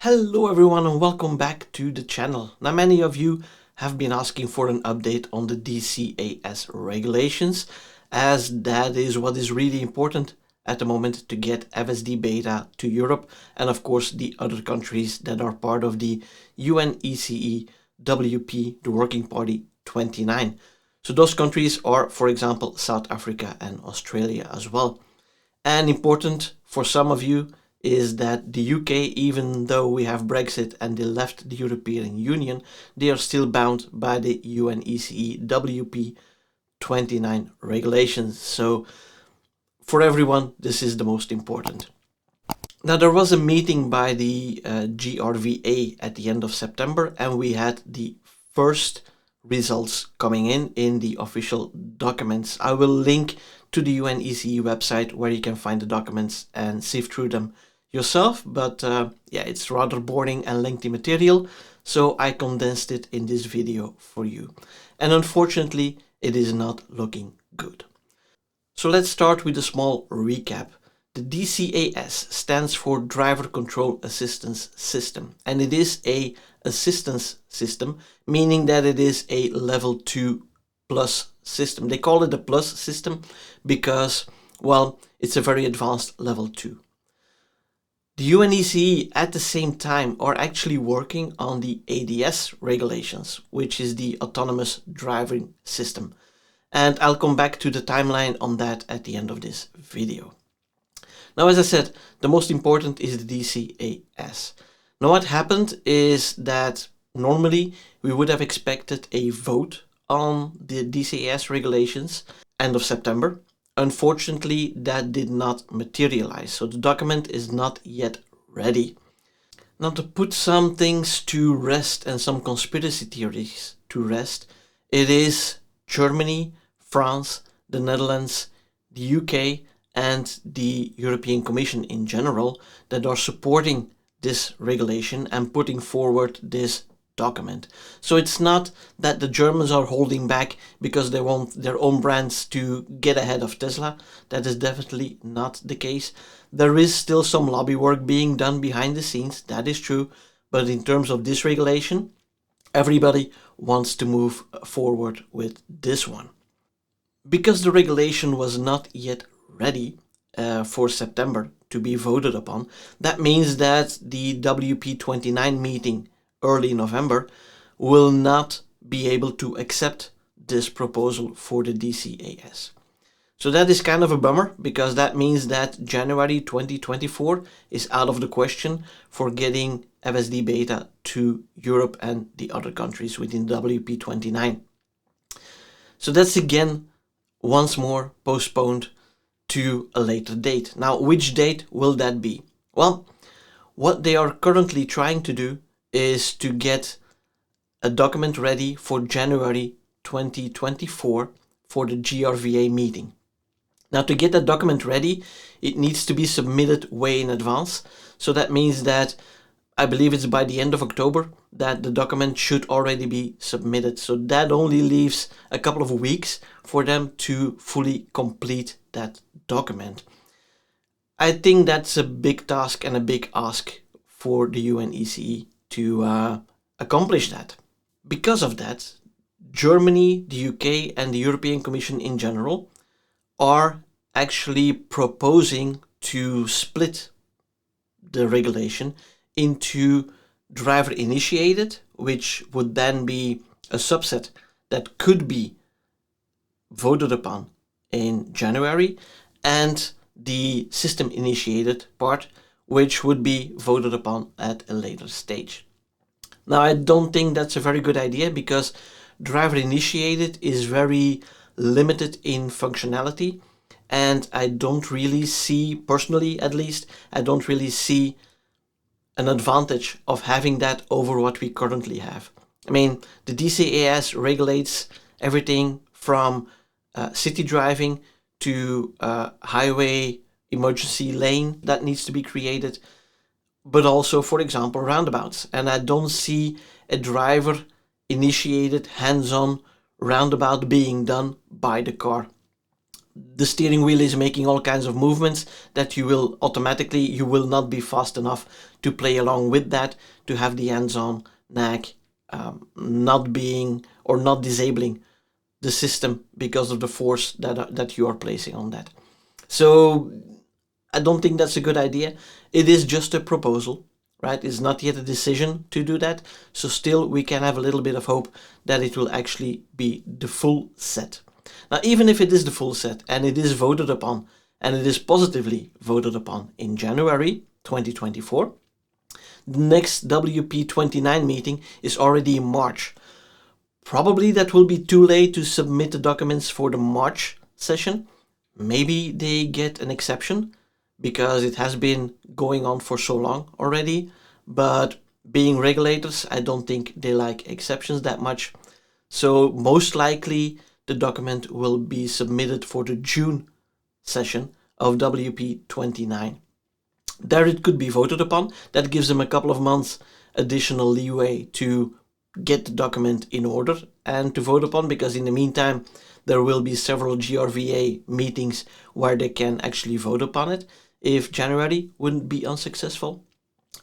Hello everyone and welcome back to the channel. Now many of you have been asking for an update on the DCAS regulations, as that is what is really important at the moment to get FSD beta to Europe and of course the other countries that are part of the UNECE WP, the Working Party 29. So those countries are, for example, South Africa and Australia as well. And important for some of you is that the UK, even though we have Brexit and they left the European Union, they are still bound by the UNECE WP 29 regulations. So for everyone, this is the most important. Now there was a meeting by the GRVA at the end of September, and we had the first results coming in the official documents. I will link to the UNECE website where you can find the documents and sift through them yourself, but yeah, it's rather boring and lengthy material, so I condensed it in this video for you. And unfortunately, it is not looking good. So let's start with a small recap. The DCAS stands for Driver Control Assistance System, and it is a assistance system, meaning that it is a level 2 plus system. They call it a plus system because, well, it's a very advanced level 2. The UNECE at the same time are actually working on the ADS regulations, which is the autonomous driving system. And I'll come back to the timeline on that at the end of this video. Now, as I said, the most important is the DCAS. Now, what happened is that normally we would have expected a vote on the DCAS regulations end of September. Unfortunately, that did not materialize, so the document is not yet ready. Now, to put some things to rest and some conspiracy theories to rest, it is Germany, France, the Netherlands, the UK, and the European Commission in general that are supporting this regulation and putting forward this document. So it's not that the Germans are holding back because they want their own brands to get ahead of Tesla. That is definitely not the case. There is still some lobby work being done behind the scenes, that is true, but in terms of this regulation, everybody wants to move forward with this one. Because the regulation was not yet ready for September to be voted upon, that means that the WP29 meeting early November will not be able to accept this proposal for the DCAS. So that is kind of a bummer, because that means that January 2024 is out of the question for getting FSD beta to Europe and the other countries within WP29. So that's again once more postponed to a later date. Now, which date will that be? Well, what they are currently trying to do is to get a document ready for January 2024 for the GRVA meeting. Now, to get that document ready, it needs to be submitted way in advance. So that means that I believe it's by the end of October that the document should already be submitted. So that only leaves a couple of weeks for them to fully complete that document. I think that's a big task and a big ask for the UNECE to accomplish that. Because of that, Germany, the UK, and the European Commission in general are actually proposing to split the regulation into driver initiated, which would then be a subset that could be voted upon in January, and the system initiated part, which would be voted upon at a later stage. Now, I don't think that's a very good idea, because driver initiated is very limited in functionality, and I don't really see, personally at least, I don't really see an advantage of having that over what we currently have. I mean, the DCAS regulates everything from city driving to highway emergency lane that needs to be created, but also, for example, roundabouts. And I don't see a driver initiated hands-on roundabout being done by the car. The steering wheel is making all kinds of movements that you will not be fast enough to play along with that, to have the hands-on NAC not being or not disabling the system because of the force that you are placing on that. So I don't think that's a good idea. It is just a proposal, right? It's not yet a decision to do that. So still we can have a little bit of hope that it will actually be the full set. Now, even if it is the full set and it is voted upon, and it is positively voted upon in January 2024, the next WP29 meeting is already in March. Probably that will be too late to submit the documents for the March session. Maybe they get an exception because it has been going on for so long already. But being regulators, I don't think they like exceptions that much. So most likely the document will be submitted for the June session of WP29. There it could be voted upon. That gives them a couple of months additional leeway to get the document in order and to vote upon, because in the meantime there will be several GRVA meetings where they can actually vote upon it if January wouldn't be unsuccessful.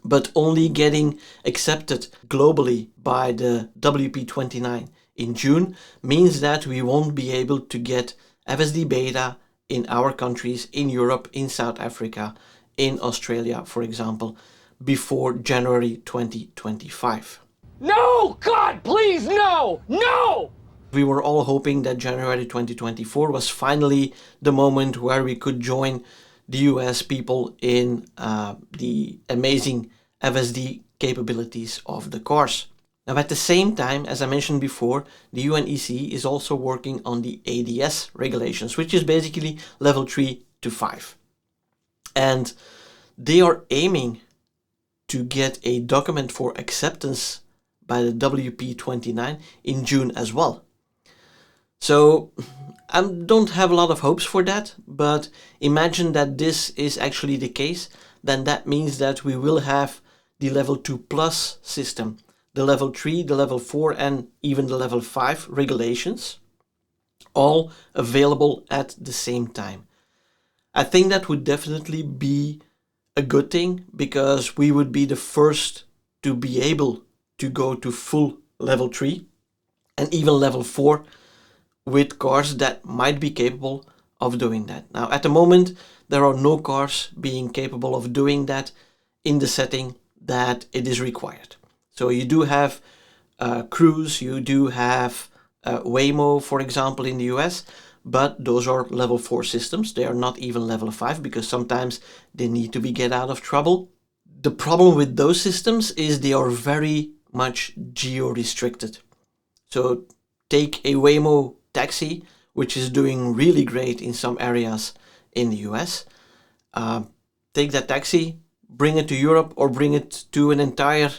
But only getting accepted globally by the WP29 in June means that we won't be able to get FSD beta in our countries, in Europe, in South Africa, in Australia, for example, before January 2025. No! God, please, no! No! We were all hoping that January 2024 was finally the moment where we could join the US people in the amazing FSD capabilities of the cars. Now, at the same time, as I mentioned before, the UNECE is also working on the ADS regulations, which is basically level 3 to 5. And they are aiming to get a document for acceptance by the WP29 in June as well. So I don't have a lot of hopes for that, but imagine that this is actually the case, then that means that we will have the level 2 plus system, the level 3, the level 4 and even the level 5 regulations all available at the same time. I think that would definitely be a good thing, because we would be the first to be able to go to full level 3 and even level 4 with cars that might be capable of doing that. Now, at the moment, there are no cars being capable of doing that in the setting that it is required. So you do have Cruise, you do have Waymo, for example, in the US, but those are level 4 systems. They are not even level 5 because sometimes they need to be get out of trouble. The problem with those systems is they are very much geo-restricted. So take a Waymo taxi, which is doing really great in some areas in the US. Take that taxi, bring it to Europe or bring it to an entire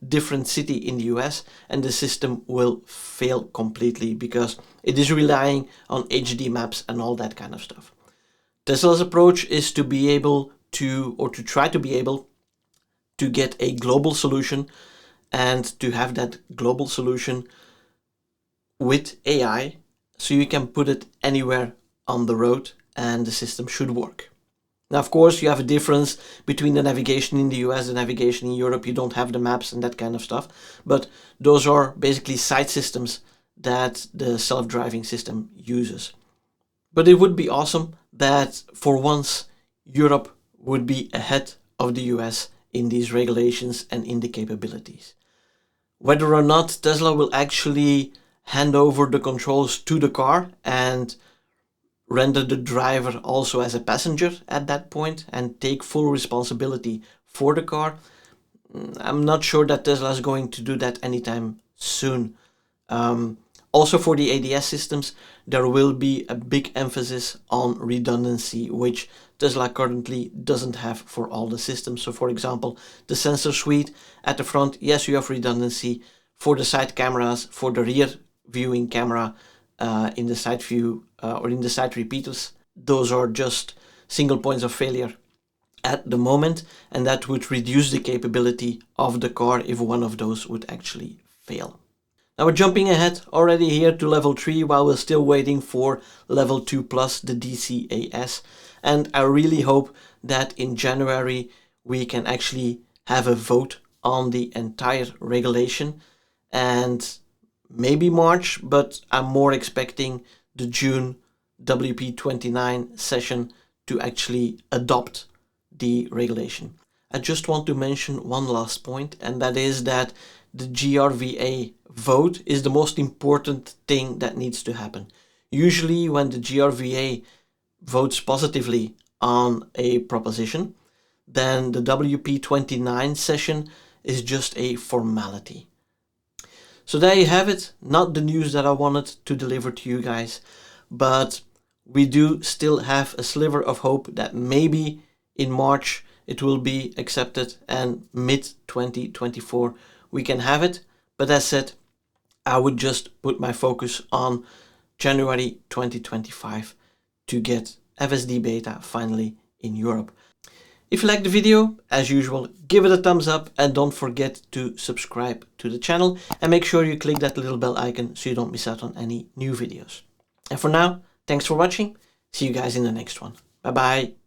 different city in the US, and the system will fail completely because it is relying on HD maps and all that kind of stuff. Tesla's approach is to be able to, or to try to be able to get a global solution and to have that global solution with AI, so you can put it anywhere on the road and the system should work. Now, of course, you have a difference between the navigation in the US and navigation in Europe. You don't have the maps and that kind of stuff, but those are basically side systems that the self-driving system uses. But it would be awesome that for once Europe would be ahead of the US in these regulations and in the capabilities. Whether or not Tesla will actually hand over the controls to the car and render the driver also as a passenger at that point and take full responsibility for the car, I'm not sure that Tesla is going to do that anytime soon. Also for the ADS systems, there will be a big emphasis on redundancy, which Tesla currently doesn't have for all the systems. So for example, the sensor suite at the front, yes, you have redundancy. For the side cameras, for the rear viewing camera, in the side view or in the side repeaters, those are just single points of failure at the moment, and that would reduce the capability of the car if one of those would actually fail. Now we're jumping ahead already here to level 3 while we're still waiting for level 2 plus, the DCAS, and I really hope that in January we can actually have a vote on the entire regulation, and maybe March, but I'm more expecting the June WP29 session to actually adopt the regulation. I just want to mention one last point, and that is that the GRVA vote is the most important thing that needs to happen. Usually when the GRVA votes positively on a proposition, then the WP29 session is just a formality. So there you have it, not the news that I wanted to deliver to you guys, but we do still have a sliver of hope that maybe in March it will be accepted and mid-2024 we can have it. But as said, I would just put my focus on January 2025 to get FSD beta finally in Europe. If you liked the video, as usual, give it a thumbs up and don't forget to subscribe to the channel and make sure you click that little bell icon so you don't miss out on any new videos. And for now, thanks for watching. See you guys in the next one. Bye bye.